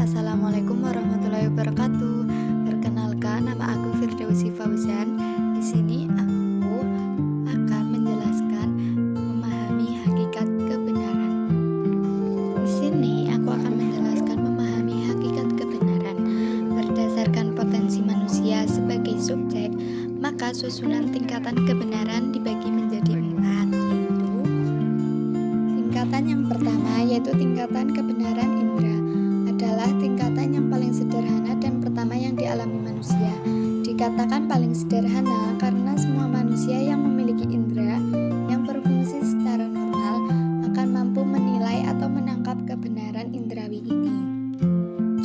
Assalamualaikum warahmatullahi wabarakatuh. Perkenalkan, nama aku Firdausi Fauzan. Di sini aku akan menjelaskan memahami hakikat kebenaran. Di sini aku akan menjelaskan memahami hakikat kebenaran. Berdasarkan potensi manusia sebagai subjek, maka susunan tingkatan kebenaran dibagi menjadi 4, yaitu tingkatan yang pertama yaitu tingkatan kebenaran indera. Adalah tingkatan yang paling sederhana dan pertama yang dialami manusia. Dikatakan paling sederhana karena semua manusia yang memiliki indera yang berfungsi secara normal akan mampu menilai atau menangkap kebenaran indrawi ini.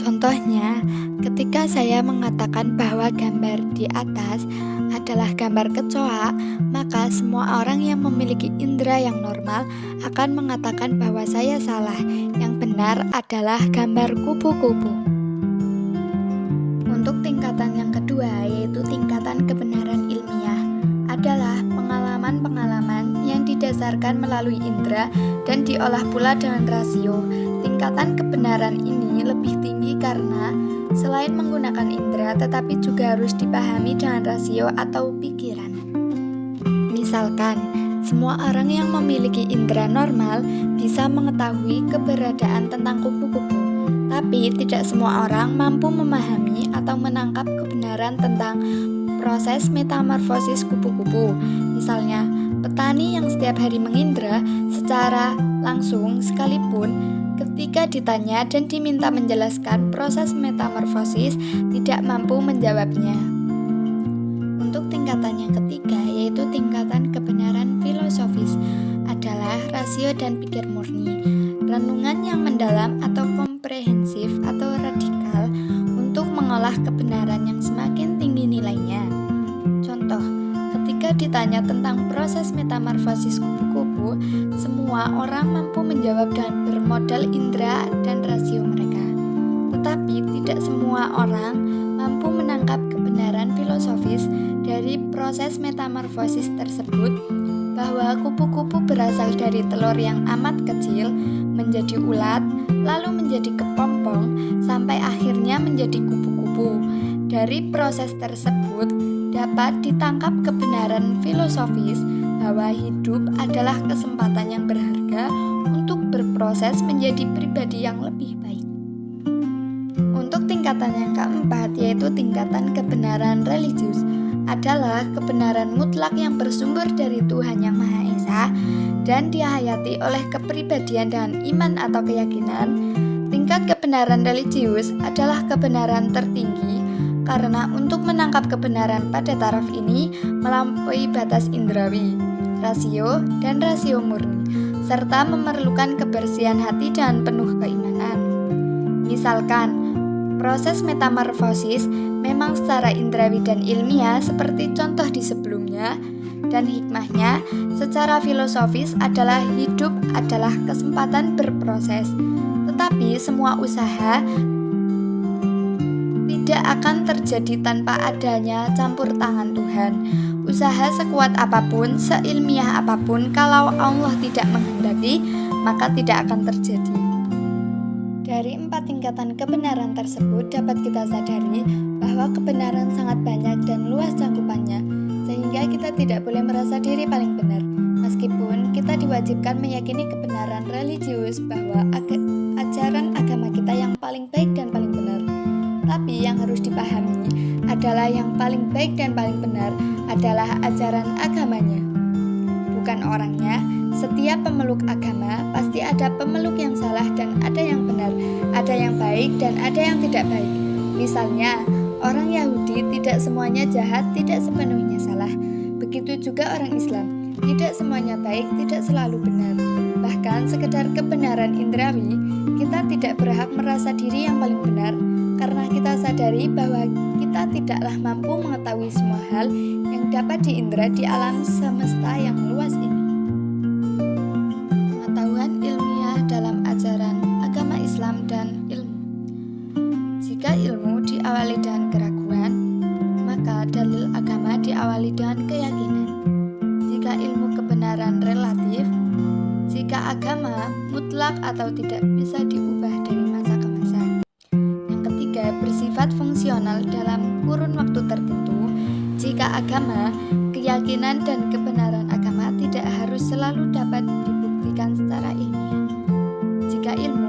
Contohnya, ketika saya mengatakan bahwa gambar di atas adalah gambar kecoa, maka semua orang yang memiliki indera yang normal akan mengatakan bahwa saya salah. Yang benar adalah gambar kupu-kupu. Untuk tingkatan yang kedua, yaitu tingkatan kebenaran ilmiah, adalah pengalaman-pengalaman yang didasarkan melalui indera dan diolah pula dengan rasio. Tingkatan kebenaran ini lebih tinggi karena selain menggunakan indera, tetapi juga harus dipahami dengan rasio atau pikiran. Misalkan, semua orang yang memiliki indera normal bisa mengetahui keberadaan tentang kupu-kupu, tapi tidak semua orang mampu memahami atau menangkap kebenaran tentang proses metamorfosis kupu-kupu. Misalnya, petani yang setiap hari mengindra secara langsung sekalipun ketika ditanya dan diminta menjelaskan proses metamorfosis tidak mampu menjawabnya. Untuk tingkatan yang ketiga, yaitu tingkatan kebenaran filosofis, adalah rasio dan pikir murni, renungan yang mendalam atau komprehensif atau radikal untuk mengolah kebenaran yang semakin tinggi nilainya. Contoh, ketika ditanya tentang proses metamorfosis kupu-kupu, semua orang mampu menjawab dengan bermodal indera dan rasio mereka. Tetapi tidak semua orang mampu menangkap kebenaran filosofis dari proses metamorfosis tersebut, bahwa kupu-kupu berasal dari telur yang amat kecil menjadi ulat, lalu menjadi kepompong, sampai akhirnya menjadi kupu-kupu. Dari proses tersebut dapat ditangkap kebenaran filosofis bahwa hidup adalah kesempatan yang berharga untuk berproses menjadi pribadi yang lebih baik. Untuk tingkatan yang keempat, yaitu tingkatan kebenaran religius, adalah kebenaran mutlak yang bersumber dari Tuhan Yang Maha Esa dan dihayati oleh kepribadian dengan iman atau keyakinan. Tingkat kebenaran religius adalah kebenaran tertinggi karena untuk menangkap kebenaran pada taraf ini melampaui batas indrawi, rasio, dan rasio murni, serta memerlukan kebersihan hati dan penuh keimanan. Misalkan, proses metamorfosis memang secara indrawi dan ilmiah seperti contoh di sebelumnya, dan hikmahnya secara filosofis adalah hidup adalah kesempatan berproses. Tetapi semua usaha tidak akan terjadi tanpa adanya campur tangan Tuhan. Usaha sekuat apapun, seilmiah apapun, kalau Allah tidak menghendaki, maka tidak akan terjadi. Dari 4 tingkatan kebenaran tersebut dapat kita sadari bahwa kebenaran sangat banyak dan luas cakupannya, sehingga kita tidak boleh merasa diri paling benar. Meskipun kita diwajibkan meyakini kebenaran religius bahwa ajaran agama kita yang paling baik dan paling benar. Tapi yang harus dipahami adalah yang paling baik dan paling benar adalah ajaran agamanya, bukan orangnya. Setiap pemeluk agama pasti ada pemeluk yang salah dan ada yang benar, ada yang baik dan ada yang tidak baik. Misalnya, orang Yahudi tidak semuanya jahat, tidak sepenuhnya salah. Begitu juga orang Islam, tidak semuanya baik, tidak selalu benar. Bahkan sekedar kebenaran indrawi, kita tidak berhak merasa diri yang paling benar, karena kita sadari bahwa kita tidaklah mampu mengetahui semua hal yang dapat diindra di alam semesta yang luas ini. Pengetahuan ilmiah dalam ajaran agama Islam dan ilmu. Jika ilmu diawali dengan keraguan, maka dalil agama diawali dengan keyakinan. Jika ilmu kebenaran relatif, jika agama mutlak atau tidak bisa diubah dari masa ke masa. bersifat fungsional dalam kurun waktu tertentu. Jika agama, keyakinan dan kebenaran agama tidak harus selalu dapat dibuktikan secara ilmiah. Jika ilmu